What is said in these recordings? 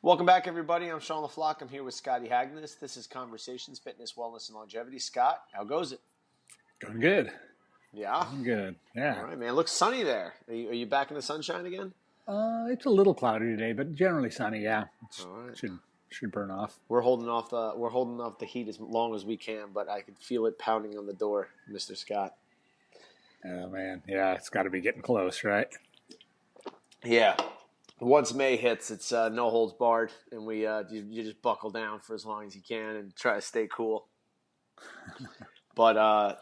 Welcome back, everybody. I'm Sean LaFlock. I'm here with Scotty Hagnes. This is Conversations, Fitness, Wellness, and Longevity. Scott, how goes it? Going good. Yeah? Going good, yeah. All right, man. It looks sunny there. Are you back in the sunshine again? It's a little cloudy today, but generally sunny, yeah. All right. Should burn off. We're holding off the heat as long as we can, but I can feel it pounding on the door, Mr. Scott. Oh, man. Yeah, it's got to be getting close, right? Yeah. Once May hits, it's no holds barred, and you just buckle down for as long as you can and try to stay cool. But I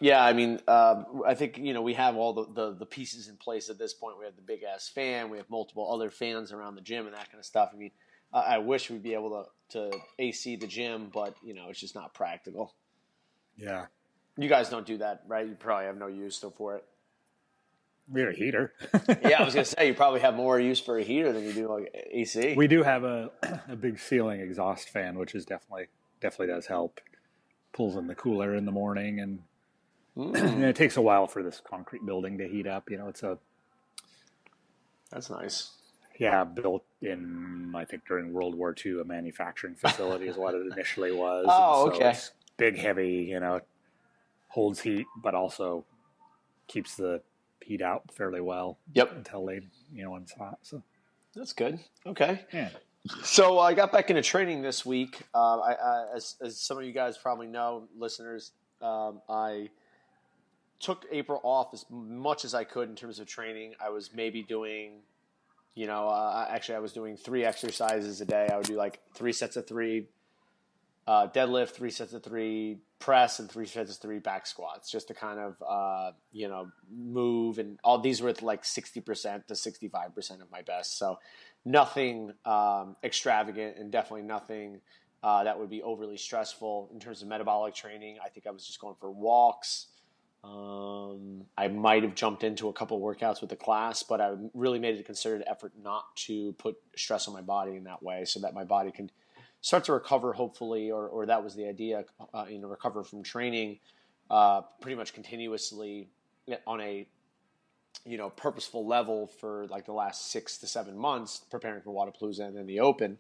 think we have all the pieces in place at this point. We have the big ass fan, we have multiple other fans around the gym and that kind of stuff. I mean, I wish we'd be able to AC the gym, but it's just not practical. Yeah. You guys don't do that, right? You probably have no use still for it. We have a heater. Yeah, I was gonna say you probably have more use for a heater than you do like AC. We do have a big ceiling exhaust fan, which is definitely does help. Pulls in the cooler in the morning, and it takes a while for this concrete building to heat up. That's nice. Yeah, built in, I think, during World War II, a manufacturing facility is what it initially was. Oh, so okay. It's big, heavy, holds heat, but also keeps the heat out fairly well. Yep. Until late, when it's hot. So that's good. Okay. Yeah. So I got back into training this week. As some of you guys probably know, listeners, I took April off as much as I could in terms of training. I was maybe doing, I was doing 3 exercises a day. I would do like 3 sets of 3 deadlift, 3 sets of 3 press, and 3 sets of 3 back squats, just to kind of, move. And all these were like 60% to 65% of my best. So nothing extravagant, and definitely nothing that would be overly stressful in terms of metabolic training. I think I was just going for walks. I might have jumped into a couple workouts with the class, but I really made it a concerted effort not to put stress on my body in that way, so that my body can start to recover, hopefully, or that was the idea, recover from training pretty much continuously on a purposeful level for like the last 6 to 7 months, preparing for Wodapalooza and then the Open.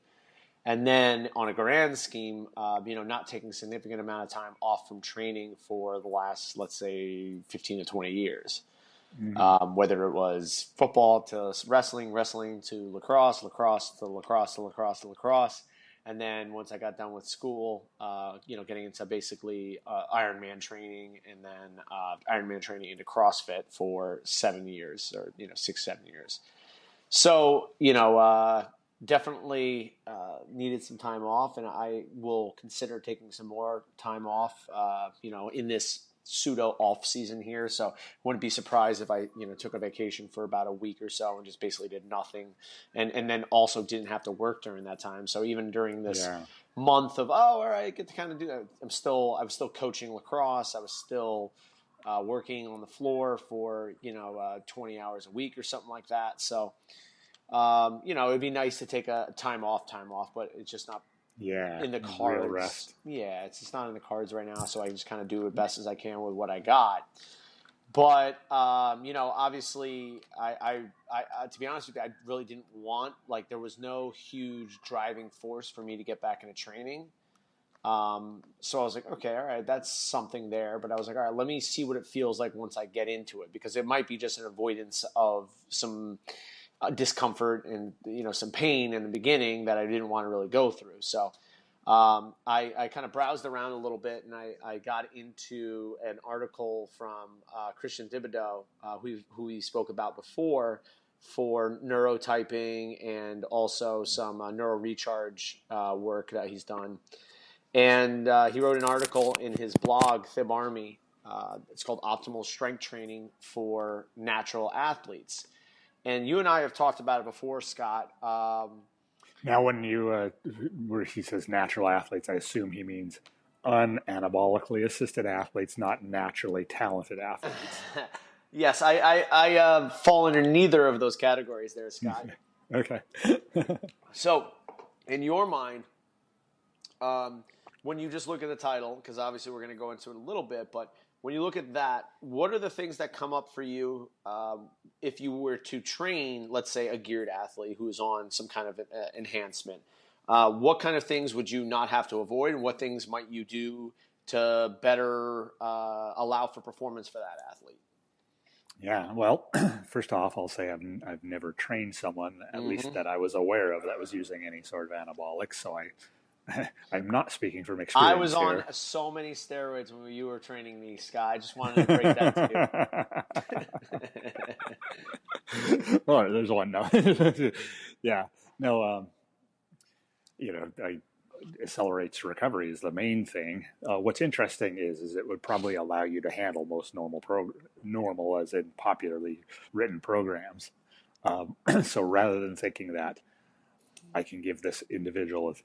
And then on a grand scheme, not taking a significant amount of time off from training for the last, let's say, 15 to 20 years. Mm-hmm. Whether it was football to wrestling to lacrosse to lacrosse. And then once I got done with school, getting into basically Ironman training, and then Ironman training into CrossFit for 7 years, or 6-7 years. So definitely needed some time off, and I will consider taking some more time off, in this pseudo off season here. So I wouldn't be surprised if I, took a vacation for about a week or so and just basically did nothing, and then also didn't have to work during that time. So even during this month of, all right, I get to kind of do that. I was still coaching lacrosse. I was still working on the floor for 20 hours a week or something like that. So it'd be nice to take a time off, but it's just not in the cards. Real rest. Yeah, it's just not in the cards right now, so I just kind of do it best as I can with what I got. But obviously, I to be honest with you, I really didn't want, there was no huge driving force for me to get back into training. So I was like, okay, all right, that's something there. But I was like, all right, let me see what it feels like once I get into it, because it might be just an avoidance of some discomfort and some pain in the beginning that I didn't want to really go through. So I kind of browsed around a little bit, and I got into an article from Christian Thibaudeau, who we spoke about before, for neurotyping and also some neuro recharge work that he's done. And he wrote an article in his blog, Thib Army. It's called Optimal Strength Training for Natural Athletes. And you and I have talked about it before, Scott. Now, when where he says natural athletes, I assume he means unanabolically assisted athletes, not naturally talented athletes. Yes, I fall under neither of those categories there, Scott. Okay. So, in your mind, when you just look at the title, because obviously we're going to go into it a little bit, but when you look at that, what are the things that come up for you if you were to train, let's say, a geared athlete who's on some kind of enhancement? What kind of things would you not have to avoid, and what things might you do to better allow for performance for that athlete? Yeah, well, first off, I'll say I've never trained someone, at least Mm-hmm. that I was aware of, that was using any sort of anabolic. So I'm not speaking from I was experience on here. so many steroids when you were training me, Scott. I just wanted to break that to Well, there's one now. Yeah, no, I accelerates recovery is the main thing. What's interesting is it would probably allow you to handle most normal as in popularly written programs. So rather than thinking that I can give this individual,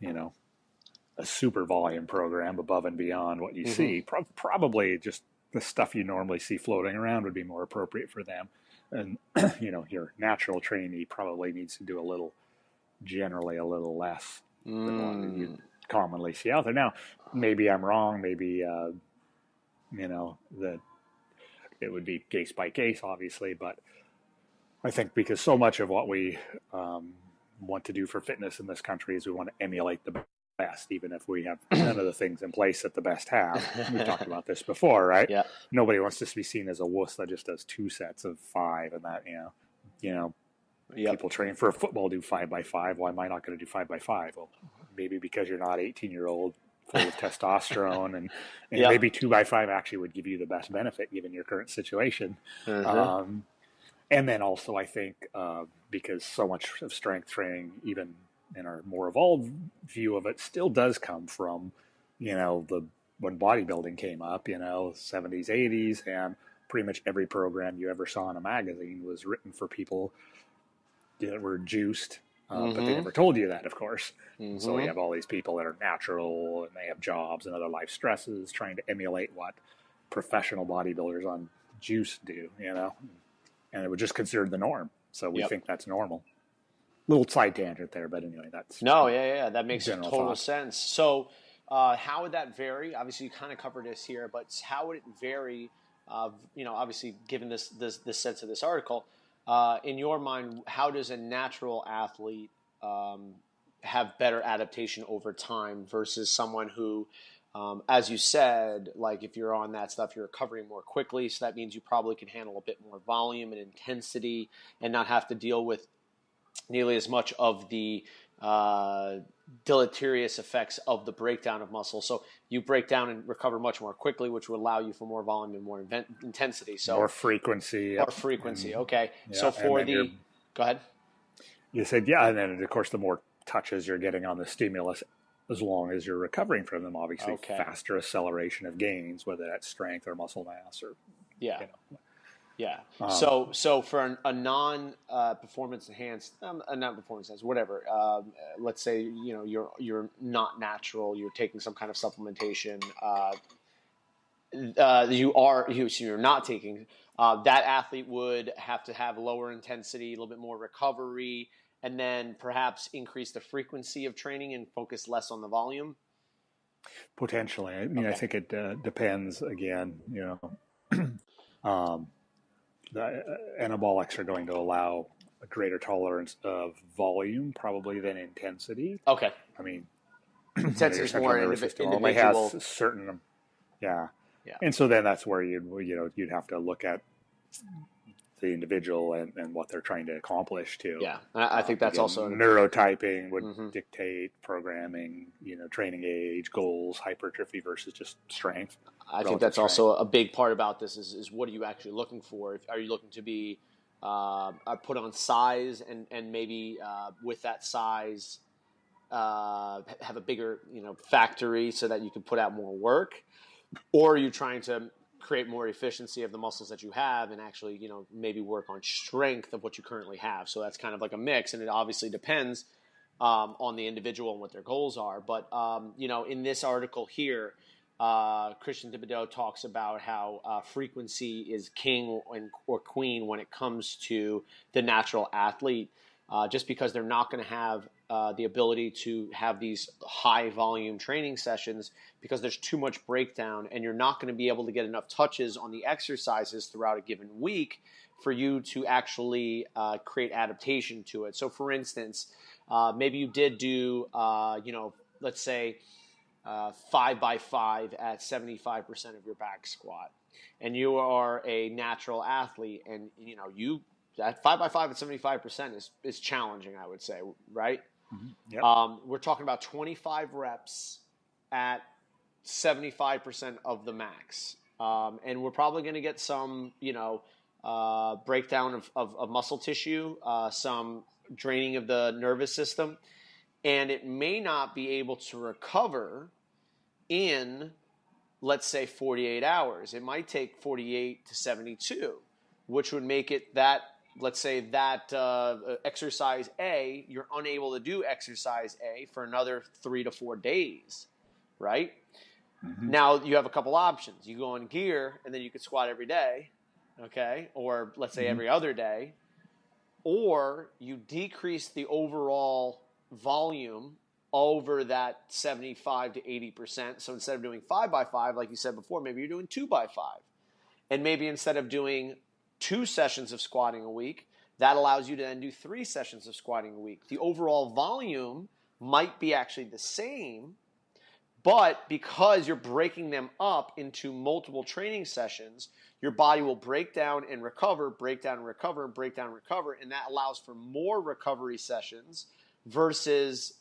a super volume program above and beyond what you you. Hmm. see, probably just the stuff you normally see floating around would be more appropriate for them. And your natural trainee probably needs to do generally a little less than what you Mm. commonly see out there. Now, maybe I'm wrong. Maybe that it would be case by case, obviously. But I think because so much of what we want to do for fitness in this country is we want to emulate the best, even if we have none of the things in place that the best have. We've talked about this before, right? Yeah. Nobody wants to be seen as a wuss that just does 2 sets of 5 and that, Yep. people train for a football do 5x5. Why am I not going to do 5x5? Well, maybe because you're not 18-year-old full of testosterone, and Yep. maybe 2x5 actually would give you the best benefit given your current situation. Uh-huh. And then also, I think because so much of strength training, even in our more evolved view of it, still does come from, the when bodybuilding came up, 70s, 80s, and pretty much every program you ever saw in a magazine was written for people that were juiced, but they Mm-hmm. never told you that, of course. And so we Mm-hmm. have all these people that are natural and they have jobs and other life stresses trying to emulate what professional bodybuilders on juice do, and it was just considered the norm. So we Yep. think that's normal. Little side tangent there, but anyway, that's just No, my yeah, that makes general total thought. sense. So, how would that vary? Obviously, you kind of covered this here, but how would it vary? Obviously, given this sense of this article, in your mind, how does a natural athlete um, have better adaptation over time versus someone who, as you said, like if you're on that stuff, you're recovering more quickly, so that means you probably can handle a bit more volume and intensity and not have to deal with nearly as much of the uh, deleterious effects of the breakdown of muscle. So you break down and recover much more quickly, which will allow you for more volume and more intensity. So More frequency, more yep. frequency. And Okay. yeah, So and for then the, go ahead. you said, yeah, and then of course the more touches you're getting on the stimulus, as long as you're recovering from them, obviously Okay. faster acceleration of gains, whether that's strength or muscle mass or Yeah. you Yeah. know. So for a non performance enhanced, not performance enhanced, whatever. Let's say you're not natural. You're taking some kind of supplementation. You're not taking, that athlete would have to have lower intensity, a little bit more recovery, and then perhaps increase the frequency of training and focus less on the volume. Potentially, I mean, I Okay. think it depends. Again, um, the anabolics are going to allow a greater tolerance of volume probably than intensity. Okay. I mean, Intensity your is central more nervous system only has individual. certain, yeah, Yeah. and so then that's where you'd have to look at the individual and what they're trying to accomplish too. Yeah. I think that's Again, also an important. neurotyping would Mm-hmm. dictate programming, training age, goals, hypertrophy versus just strength, I think relative that's strength. also a big part about this is what are you actually looking for? Are you looking to be put on size and maybe with that size have a bigger factory so that you can put out more work, or are you trying to create more efficiency of the muscles that you have and actually maybe work on strength of what you currently have? So that's kind of like a mix, and it obviously depends on the individual and what their goals are. But in this article here, Christian Thibodeau talks about how frequency is king or queen when it comes to the natural athlete. Just because they're not going to have the ability to have these high volume training sessions because there's too much breakdown, and you're not going to be able to get enough touches on the exercises throughout a given week for you to actually create adaptation to it. So, for instance, Maybe you did do, let's say 5x5 at 75% of your back squat, and you are a natural athlete, and that 5x5 at 75% is challenging, I would say, right? Yep. We're talking about 25 reps at 75% of the max. And we're probably going to get some, breakdown of muscle tissue, some draining of the nervous system, and it may not be able to recover in, let's say, 48 hours. It might take 48 to 72, which would make it that, let's say that exercise A, you're unable to do exercise A for another 3 to 4 days, right? Mm-hmm. Now you have a couple options. You go in gear, and then you could squat every day, okay? Or let's say every other day. Or you decrease the overall volume over that 75 to 80%. So instead of doing 5x5, like you said before, maybe you're doing 2x5. And maybe instead of doing 2 sessions of squatting a week, that allows you to then do 3 sessions of squatting a week. The overall volume might be actually the same, but because you're breaking them up into multiple training sessions, your body will break down and recover, break down and recover, and break down and recover, and that allows for more recovery sessions versus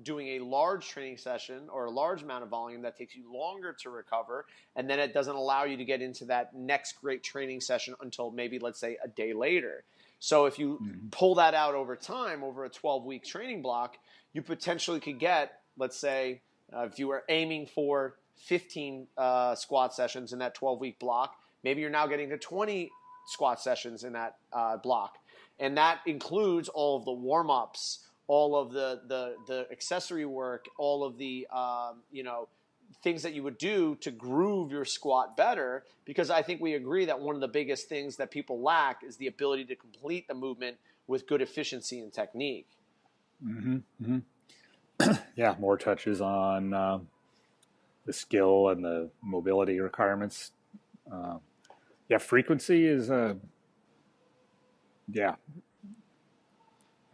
doing a large training session or a large amount of volume that takes you longer to recover, and then it doesn't allow you to get into that next great training session until maybe, let's say, a day later. So if you pull that out over time, over a 12-week training block, you potentially could get, let's say, if you were aiming for 15 squat sessions in that 12-week block, maybe you're now getting to 20 squat sessions in that block. And that includes all of the warm-ups, all of the accessory work, all of the things that you would do to groove your squat better, because I think we agree that one of the biggest things that people lack is the ability to complete the movement with good efficiency and technique. Mm-hmm. Mm-hmm. Yeah, more touches on the skill and the mobility requirements. Frequency is I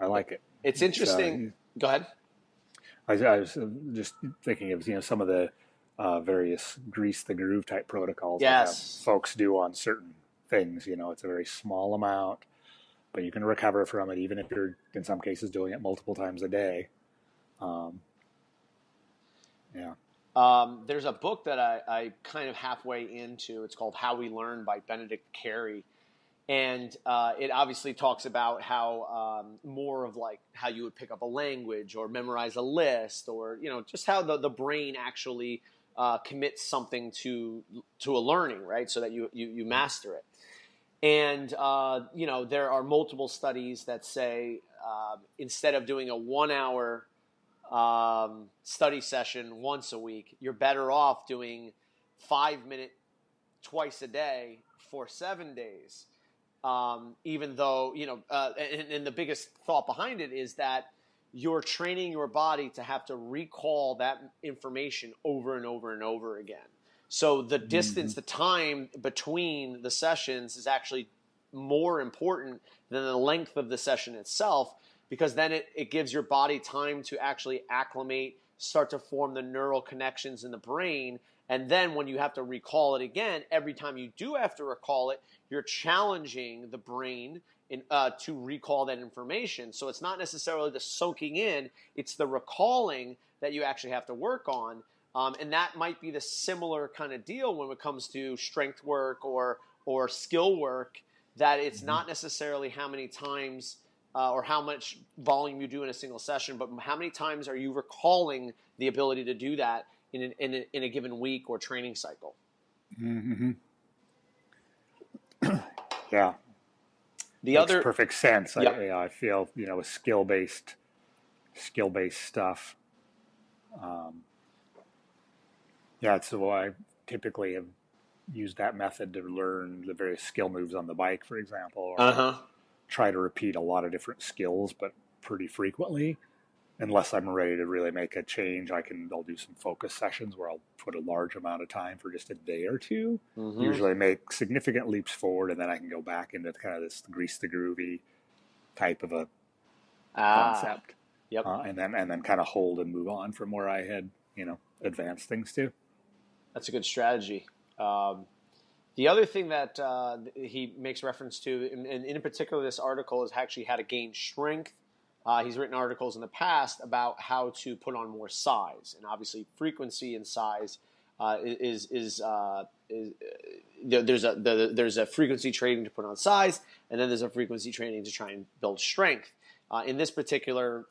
like it. It's interesting. Go ahead. I was just thinking of some of the various grease the groove type protocols that folks do on certain things. It's a very small amount, but you can recover from it even if you're in some cases doing it multiple times a day. There's a book that I kind of halfway into. It's called How We Learn by Benedict Carey. And it obviously talks about how more of like how you would pick up a language or memorize a list, or just how the brain actually commits something to a learning, right? So that you master it. And there are multiple studies that say instead of doing a 1-hour study session once a week, you're better off doing 5-minute twice a day for 7 days. Even though, and the biggest thought behind it is that you're training your body to have to recall that information over and over and over again. So the distance, the time between the sessions is actually more important than the length of the session itself, because then it gives your body time to actually acclimate, start to form the neural connections in the brain. And then when you have to recall it again, every time you do have to recall it, you're challenging the brain to recall that information. So it's not necessarily the soaking in, it's the recalling that you actually have to work on. And that might be the similar kind of deal when it comes to strength work or skill work, that it's not necessarily how many times or how much volume you do in a single session, but how many times are you recalling the ability to do that in a given week or training cycle. Mm-hmm. Yeah. Makes perfect sense. Yep. I feel, with skill-based stuff. So I typically have used that method to learn the various skill moves on the bike, for example, or try to repeat a lot of different skills, but pretty frequently. Unless I'm ready to really make a change, I'll do some focus sessions where I'll put a large amount of time for just a day or two. Usually make significant leaps forward, and then I can go back into kind of this grease the groovy type of a Ah, concept, yep. and then kind of hold and move on from where I had advanced things to. That's a good strategy. The other thing that he makes reference to, and in particular, this article is actually how to gain strength. He's written articles in the past about how to put on more size, and obviously, frequency and size there's a frequency training to put on size, and then there's a frequency training to try and build strength. In this particular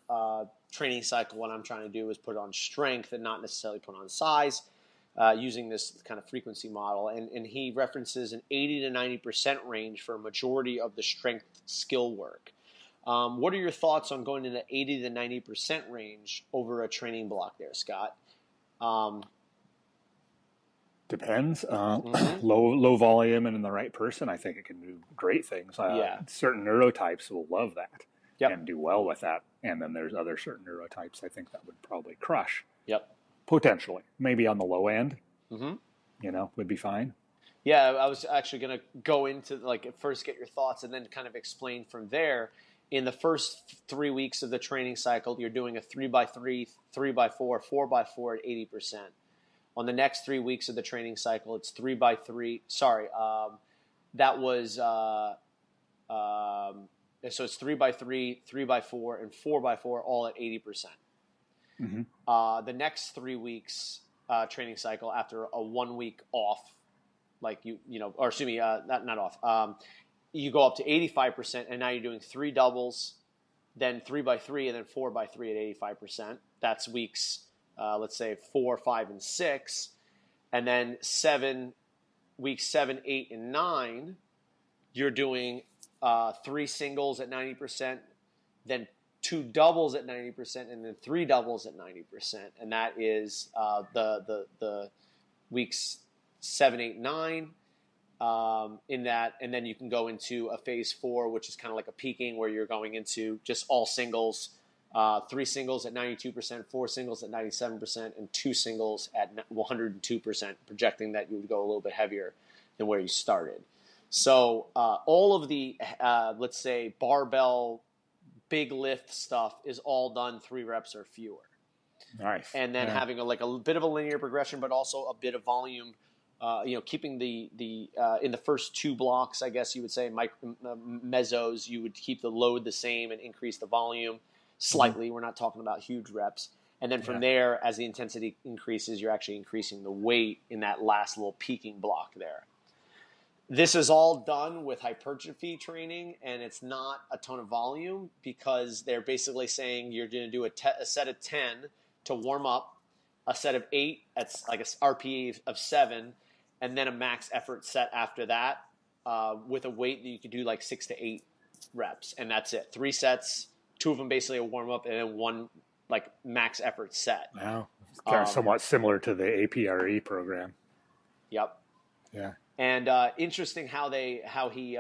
training cycle, what I'm trying to do is put on strength and not necessarily put on size. Using this kind of frequency model. And he references an 80 to 90% range for a majority of the strength skill work. What are your thoughts on going in the 80 to 90% range over a training block there, Scott? Depends. Low volume and in the right person, I think it can do great things. Yeah. Certain neurotypes will love that Yep. and do well with that. And then there's other certain neurotypes I think that would probably crush. Yep. Potentially. Maybe on the low end, Mm-hmm. Would be fine. Yeah, I was actually going to go into, first get your thoughts and then kind of explain from there. In the first 3 weeks of the training cycle, you're doing a 3x3, 3x4, 4x4 at 80%. On the next 3 weeks of the training cycle, it's 3x3. Sorry, that was so it's 3x3, 3x4, and 4x4, all at 80%. The next 3 weeks training cycle, after a 1 week off, not off. You go up to 85%, and now you're doing 3 doubles, then 3x3, and then 4x3 at 85%. That's weeks, let's say 4, 5, and 6, and then weeks 7, 8, and 9. You're doing 3 singles at 90%, then 2 doubles at 90%, and then 3 doubles at 90%, and that is the weeks 7, 8, 9. In that, and then you can go into a phase 4, which is kind of like a peaking, where you're going into just all singles, 3 singles at 92%, 4 singles at 97%, and 2 singles at 102%, projecting that you would go a little bit heavier than where you started. So all of the, let's say, barbell big lift stuff is all done 3 reps or fewer. Nice. And then having a bit of a linear progression, but also a bit of volume. Keeping the in the first 2 blocks, I guess you would say, mesos, you would keep the load the same and increase the volume slightly. We're not talking about huge reps. And then from there, as the intensity increases, you're actually increasing the weight in that last little peaking block there. This is all done with hypertrophy training, and it's not a ton of volume, because they're basically saying you're going to do a set of 10 to warm up, a set of 8 at like a RPE of 7, and then a max effort set after that, with a weight that you could do like 6 to 8 reps, and that's it. 3 sets, 2 of them basically a warm up, and then 1 like max effort set. Wow, it's kind of somewhat similar to the APRE program. Yep. Yeah. And interesting how he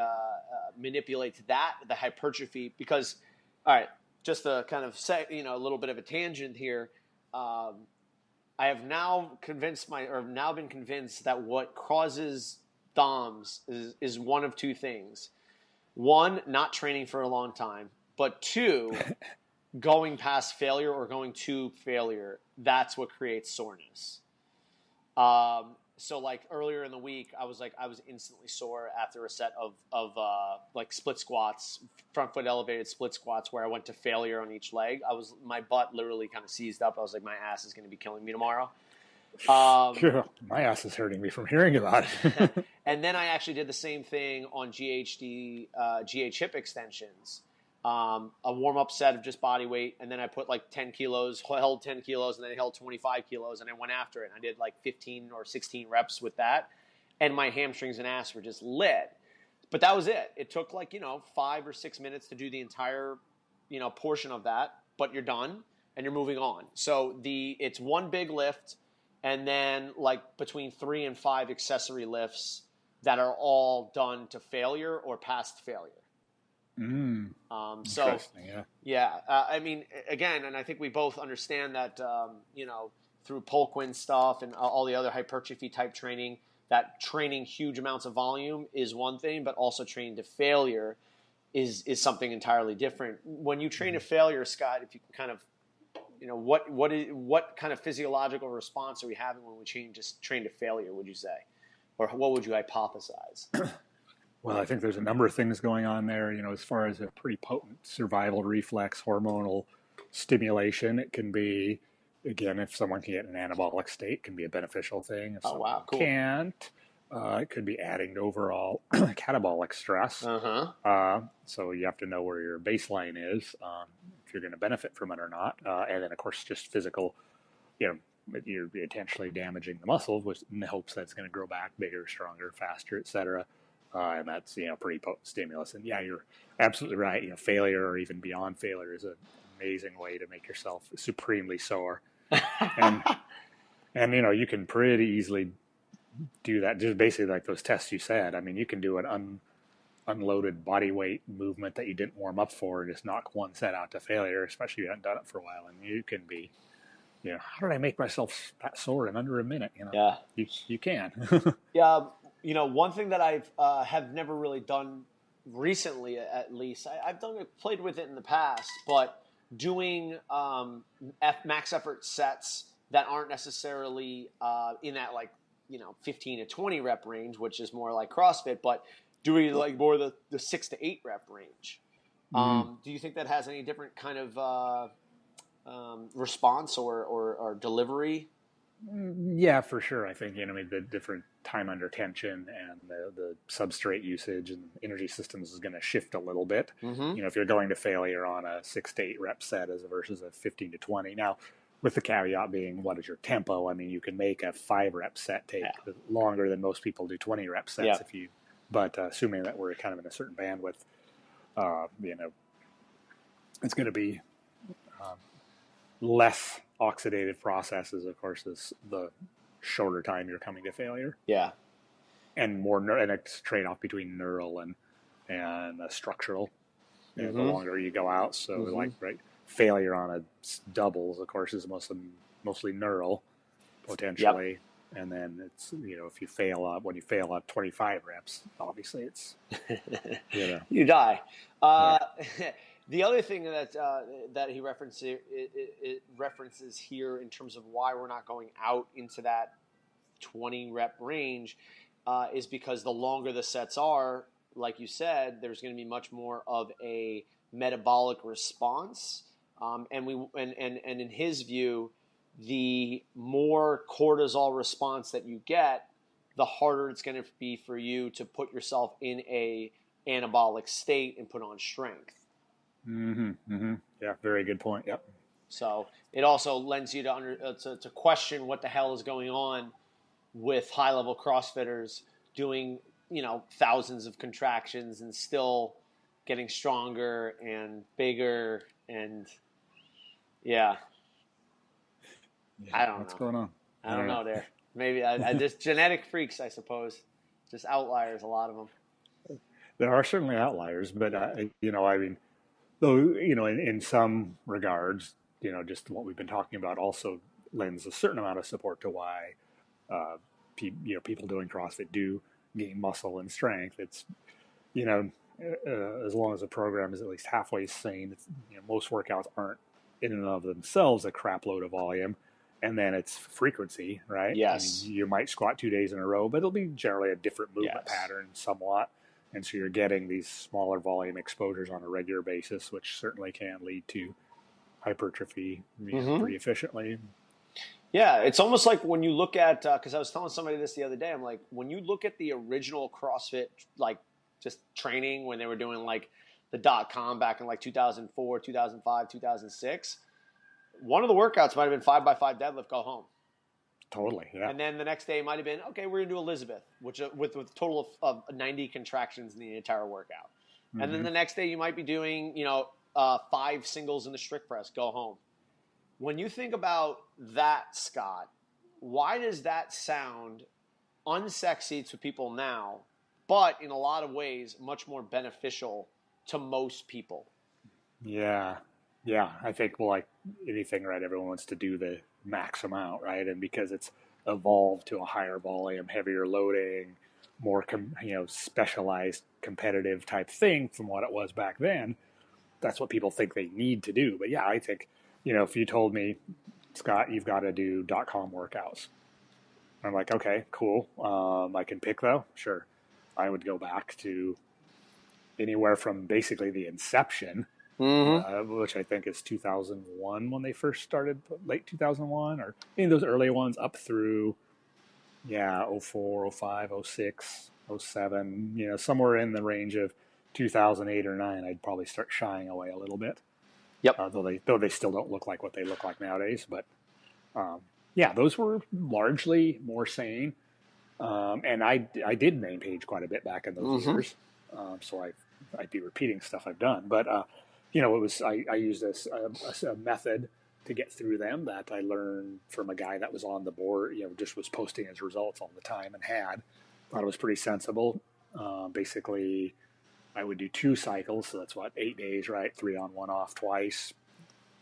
manipulates the hypertrophy, because, all right, just to kind of say, a little bit of a tangent here. I have now been convinced that what causes DOMs is one of 2 things. 1, not training for a long time, but 2, going past failure or going to failure. That's what creates soreness. So like earlier in the week, I was instantly sore after a set of split squats, front foot elevated split squats, where I went to failure on each leg. My butt literally kind of seized up. I was like, my ass is going to be killing me tomorrow. Sure. My ass is hurting me from hearing about it. And then I actually did the same thing on GH hip extensions. A warm-up set of just body weight, and then I put like 10 kilos, held 10 kilos, and then I held 25 kilos, and I went after it. And I did like 15 or 16 reps with that, and my hamstrings and ass were just lit. But that was it. It took 5 or 6 minutes to do the entire, portion of that, but you're done, and you're moving on. So it's one big lift, and then like between 3 and 5 accessory lifts that are all done to failure or past failure. I mean, again, and I think we both understand that, through Polquin stuff and all the other hypertrophy type training, that training huge amounts of volume is one thing, but also training to failure is something entirely different. When you train to failure, Scott, if you can kind of, what kind of physiological response are we having when we train to failure, would you say? Or what would you hypothesize? Well, I think there's a number of things going on there. As far as a pretty potent survival reflex hormonal stimulation, it can be, again, if someone can get an anabolic state, it can be a beneficial thing. If someone Cool. can't, it could be adding to overall catabolic stress. So you have to know where your baseline is, if you're going to benefit from it or not. And then, of course, just physical, you're intentionally damaging the muscles in the hopes that it's going to grow back bigger, stronger, faster, etc. And that's, pretty potent stimulus. And yeah, you're absolutely right. Failure or even beyond failure is an amazing way to make yourself supremely sore. And you can pretty easily do that. Just basically like those tests you said. I mean, you can do an unloaded body weight movement that you didn't warm up for and just knock one set out to failure, especially if you haven't done it for a while. And you can be, how did I make myself that sore in under a minute? Yeah, you can. Yeah. One thing that I've have never really done recently, at least, I've played with it in the past, but doing max effort sets that aren't necessarily in that 15 to 20 rep range, which is more like CrossFit, but doing like more the 6 to 8 rep range. Do you think that has any different kind of response or delivery? Yeah, for sure. I think, the different time under tension and the substrate usage and energy systems is going to shift a little bit. If you're going to failure on a 6 to 8 rep set versus a 15 to 20. Now, with the caveat being, what is your tempo? I mean, you can make a 5 rep set take longer than most people do 20 rep sets but assuming that we're kind of in a certain bandwidth, it's going to be less oxidative processes, of course, is the shorter time you're coming to failure. Yeah. And and it's a trade-off between neural and structural. The longer you go out. So failure on a doubles, of course, is mostly neural potentially. Yep. And then it's, if you fail when you fail at 25 reps, obviously it's, you die. The other thing that he references here in terms of why we're not going out into that 20 rep range is because the longer the sets are, like you said, there's going to be much more of a metabolic response, and in his view, the more cortisol response that you get, the harder it's going to be for you to put yourself in a anabolic state and put on strength. Yeah, very good point. Yep. So it also lends you to question what the hell is going on with high-level CrossFitters doing, thousands of contractions and still getting stronger and bigger and I don't know. What's going on? I don't know there. Maybe I just genetic freaks, I suppose. Just outliers, a lot of them. There are certainly outliers, but though, in some regards, just what we've been talking about also lends a certain amount of support to why, people doing CrossFit do gain muscle and strength. It's, as long as the program is at least halfway sane, it's, most workouts aren't in and of themselves a crap load of volume. And then it's frequency, right? Yes. I mean, you might squat 2 days in a row, but it'll be generally a different movement pattern somewhat. And so you're getting these smaller volume exposures on a regular basis, which certainly can lead to hypertrophy pretty efficiently. Yeah, it's almost like when you look at, because I was telling somebody this the other day, I'm like, when you look at the original CrossFit, just training when they were doing the .com back in 2004, 2005, 2006, one of the workouts might have been 5x5 deadlift, go home. Totally, yeah. And then the next day might have been, okay, we're going to do Elizabeth, which with a total of 90 contractions in the entire workout. And then the next day you might be doing, 5 singles in the strict press, go home. When you think about that, Scott, why does that sound unsexy to people now, but in a lot of ways much more beneficial to most people? Yeah, I think, like anything, right, everyone wants to do the max amount, right? And because it's evolved to a higher volume, heavier loading, more specialized competitive type thing from what it was back then. That's what people think they need to do. But yeah, I think, if you told me, Scott, you've got to do .com workouts, I'm like, okay, cool. I can pick though. Sure. I would go back to anywhere from basically the inception, Mm-hmm. which I think is 2001 when they first started, late 2001, or any of those early ones up through, yeah, 04, 05, 06, 07, somewhere in the range of 2008 or 9, I'd probably start shying away a little bit. Yep. Though they still don't look like what they look like nowadays. But yeah, those were largely more sane. And I did main page quite a bit back in those Mm-hmm. years. So I'd be repeating stuff I've done. But, it was, I used a method to get through them that I learned from a guy that was on the board, just was posting his results all the time and thought it was pretty sensible. Basically, I would do 2 cycles. So that's 8 days, right? 3 on, 1 off twice.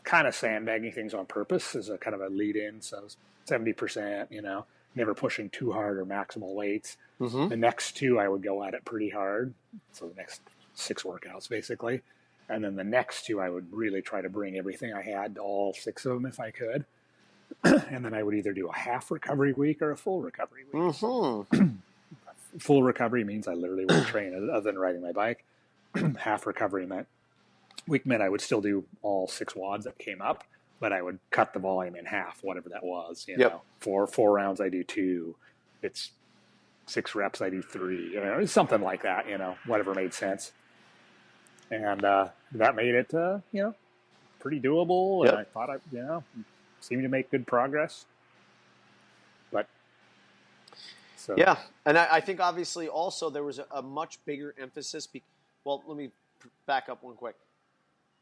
Kind of sandbagging things on purpose as a kind of a lead in. So 70%, never pushing too hard or maximal weights. Mm-hmm. The next 2, I would go at it pretty hard. So the next 6 workouts, basically. And then the next 2, I would really try to bring everything I had to all 6 of them if I could. And then I would either do a half recovery week or a full recovery week. Mm-hmm. Full recovery means I literally wouldn't train other than riding my bike. Half recovery meant I would still do all 6 WODs that came up, but I would cut the volume in half, whatever that was. Yep. 4 rounds I do 2. It's 6 reps I do 3. Something like that. Whatever made sense. And that made it, pretty doable. Yep. And I thought I, seemed to make good progress. But so Yeah, and I think obviously also there was a much bigger emphasis. Well, let me back up one quick.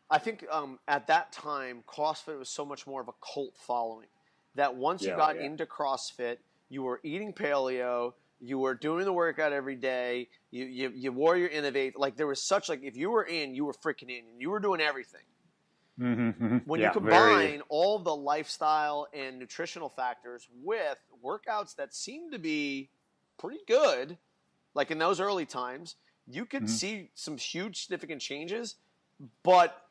I think at that time, CrossFit was so much more of a cult following that once you got into CrossFit, you were eating paleo, you were doing the workout every day, you wore your Innovate. Like there was such if you were in, you were freaking in, and you were doing everything. Mm-hmm. When you combine all the lifestyle and nutritional factors with workouts that seem to be pretty good, like in those early times, you could see some huge significant changes, but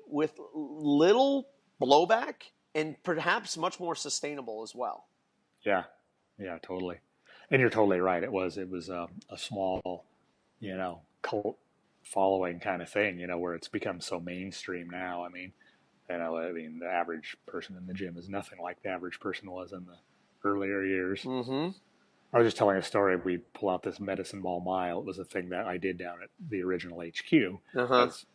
with little blowback and perhaps much more sustainable as well. Yeah, totally. And you're totally right. It was a small, cult following kind of thing, where it's become so mainstream now. I mean, the average person in the gym is nothing like the average person was in the earlier years. Mm-hmm. I was just telling a story. We pull out this medicine ball mile. It was a thing that I did down at the original HQ as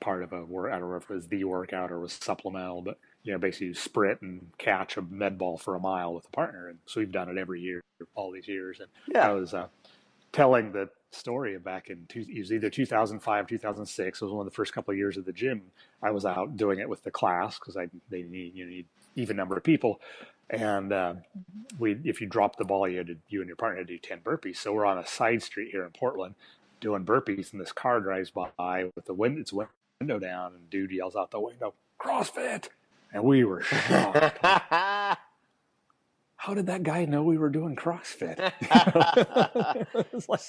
part of I don't know if it was the workout or was supplemental, but basically you sprint and catch a med ball for a mile with a partner. And so we've done it every year, all these years. And I was telling the story back in it was either 2005, 2006. It was one of the first couple of years of the gym. I was out doing it with the class because they need even number of people. And if you drop the ball, you and your partner had to do 10 burpees. So we're on a side street here in Portland doing burpees, and this car drives by with its window down, and dude yells out the window, "CrossFit!" And we were shocked. How did that guy know we were doing CrossFit? It's like,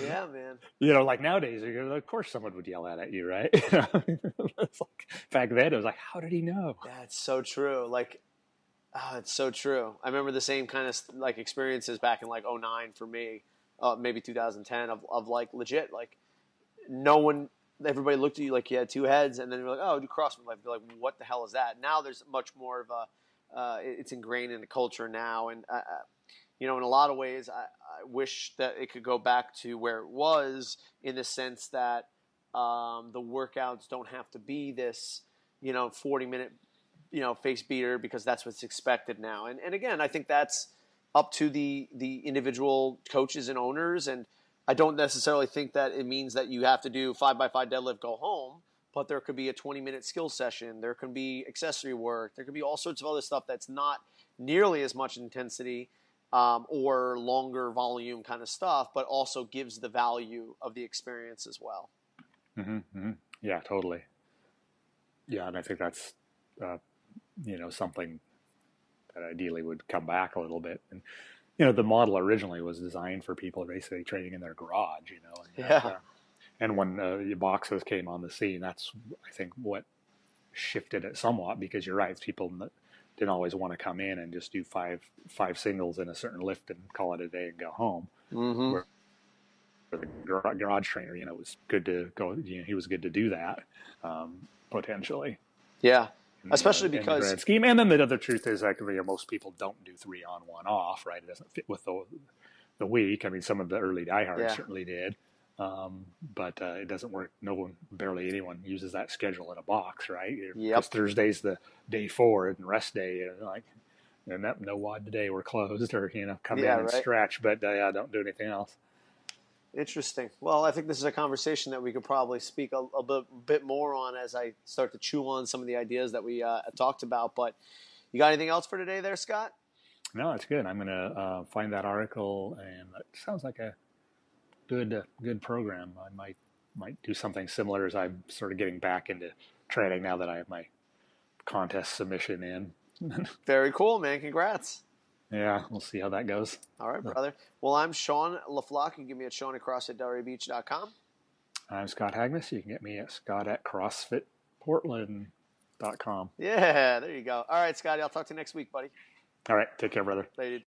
yeah, man. Like nowadays, of course someone would yell at you, right? It's like back then, it was like, how did he know? Yeah, it's so true. It's so true. I remember the same kind of experiences back in 2009 for me, maybe 2010 of legit no one, everybody looked at you like you had 2 heads, and then you're like, oh, do CrossFit. You're like, what the hell is that? Now there's much more of it's ingrained in the culture now, and in a lot of ways, I wish that it could go back to where it was in the sense that the workouts don't have to be this 40-minute face beater because that's what's expected now. And again, I think that's up to the individual coaches and owners. And I don't necessarily think that it means that you have to do 5x5 deadlift, go home, but there could be a 20-minute skill session. There can be accessory work. There could be all sorts of other stuff that's not nearly as much intensity or longer volume kind of stuff, but also gives the value of the experience as well. Mm-hmm, mm-hmm. Yeah, totally. Yeah, and I think that's something that ideally would come back a little bit. And the model originally was designed for people basically training in their garage, Yeah. and when the boxes came on the scene, that's, I think, what shifted it somewhat, because you're right, people didn't always want to come in and just do five singles in a certain lift and call it a day and go home. Mm-hmm. Where the garage trainer, was good to go. He was good to do that, potentially. Yeah. Especially In the because, grand scheme. And then the other truth is that most people don't do 3 on 1 off, right? It doesn't fit with the week. I mean, some of the early diehards certainly did. But it doesn't work. Barely anyone uses that schedule in a box, right? Because Thursday's the day 4 and rest day. No WOD today, we're closed, or come in and stretch, but don't do anything else. Interesting. Well, I think this is a conversation that we could probably speak a bit more on as I start to chew on some of the ideas that we talked about. But you got anything else for today there, Scott? No, it's good. I'm going to find that article, and it sounds like a good program. I might do something similar as I'm sort of getting back into training now that I have my contest submission in. Very cool, man. Congrats. Yeah, we'll see how that goes. All right, brother. Well, I'm Sean LaFlock. You can get me at Sean@CrossFitDelrabeach.com. I'm Scott Hagnes. You can get me at Scott@CrossFitPortland.com. Yeah, there you go. All right, Scotty. I'll talk to you next week, buddy. All right. Take care, brother. Later.